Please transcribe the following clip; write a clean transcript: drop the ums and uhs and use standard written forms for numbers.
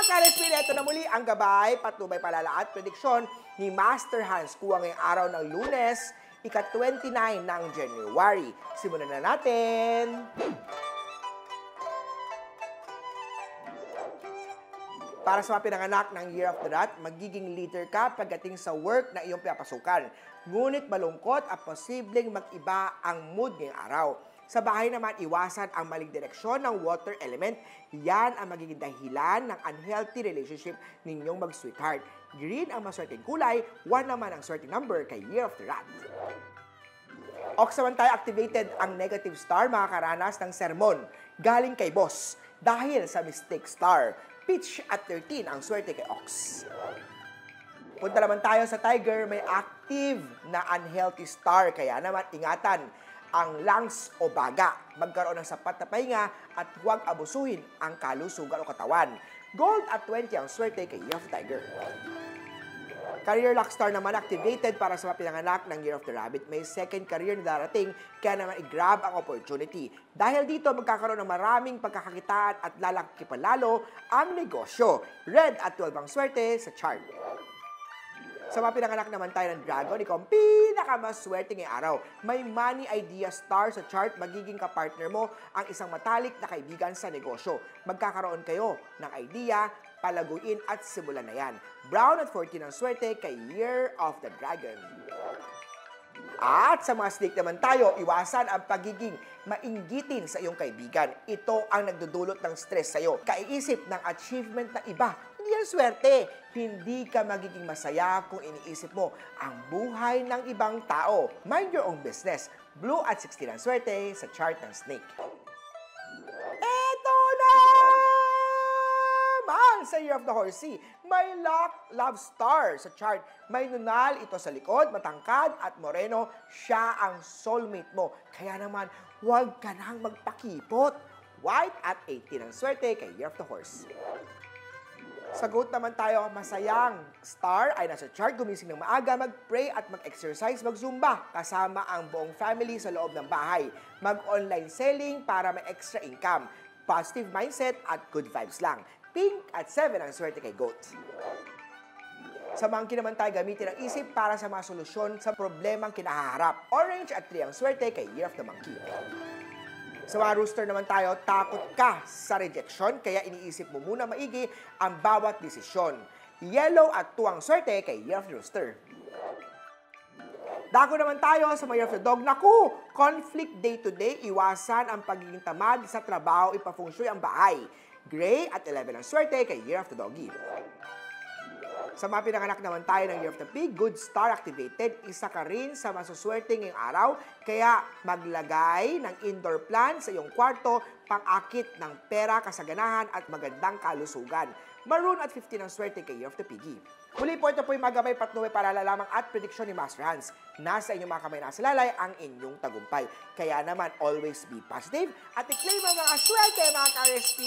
Ka-Respin, ito na muli ang gabay, patnubay palala at prediksyon ni Master Hans kuha ngayong araw ng Lunes, ika-29 ng January. Simulan na natin! Para sa mga pinanganak ng Year of the Rat, magiging leader ka pagdating sa work na iyong pinapasukan. Ngunit malungkot at posibleng mag-iba ang mood ngayong araw. Sa bahay naman, iwasan ang maling direksyon ng water element. Yan ang magiging dahilan ng unhealthy relationship ninyong mag-sweetheart. Green ang maswerteng kulay, 1 naman ang swerteng number kay Year of the Rat. Ox naman tayo, activated ang negative star, makakaranas ng sermon galing kay boss dahil sa mistake star. Pitch at 13 ang swerte kay Ox. Punta naman tayo sa Tiger, may active na unhealthy star, kaya naman ingatan ang lungs o baga. Magkaroon ng sapat na pahinga at huwag abusuhin ang kalusugan o katawan. Gold at 20 ang swerte kay Year of the Tiger. Career luck star naman activated para sa mga pinanganak ng Year of the Rabbit. May second career na darating, kaya naman i-grab ang opportunity. Dahil dito, magkakaroon ng maraming pagkakakitaan at lalaki pa lalo ang negosyo. Red at 12 ang swerte sa chart. Sa mga pinanganak naman tayo ng Dragon, ikaw ang pinakamaswerte ngayong araw. May money idea star sa chart, magiging kapartner mo ang isang matalik na kaibigan sa negosyo. Magkakaroon kayo ng idea, palaguin at simulan na yan. Brown at 14 ang swerte kay Year of the Dragon. At sa mga snake naman tayo, iwasan ang pagiging mainggitin sa iyong kaibigan. Ito ang nagdudulot ng stress sa iyo. Kaiisip ng achievement na iba. Hindi yan swerte. Hindi ka magiging masaya kung iniisip mo ang buhay ng ibang tao. Mind your own business. Blue at 16 ang swerte sa chart ng snake. Eto na! Sa Year of the Horsey, may love star sa chart. May nunal ito sa likod, matangkad at moreno. Siya ang soulmate mo. Kaya naman, huwag ka nang magpakipot. White at 18 ang swerte kay Year of the Horse. Sagot naman tayo, masayang star ay nasa chart. Gumising ng maaga, mag-pray at mag-exercise, mag-zumba. Kasama ang buong family sa loob ng bahay. Mag-online selling para may extra income. Positive mindset at good vibes lang. Pink at 7 ang swerte kay Goat. Sa monkey naman tayo, gamitin ang isip para sa mga solusyon sa problemang kinaharap. Orange at 3 ang swerte kay Year of the Monkey. Sa mga rooster naman tayo, takot ka sa rejection, kaya iniisip mo muna maigi ang bawat desisyon. Yellow at 2 ang swerte kay Year of the Rooster. Dako naman tayo sa mga Year of the Dog. Naku! Conflict day to day, iwasan ang pagiging tamad sa trabaho, ipafungsyoy ang bahay. Gray at 11 ang swerte kay Year of the Doggy. Sa mga pinanganak naman tayo ng Year of the Pig, good star activated. Isa ka rin sa masuswerte ngayong araw, kaya maglagay ng indoor plant sa iyong kwarto, pang-akit ng pera, kasaganahan at magandang kalusugan. Maroon at 15 ang swerte kay Year of the Piggy. Muli po, ito po yung magabay patnubay para lamang at prediksyon ni Master Hans. Nasa inyong mga kamay, nasa lalay ang inyong tagumpay. Kaya naman, always be positive at i-claim ang mga swerte, mga ka-RSP.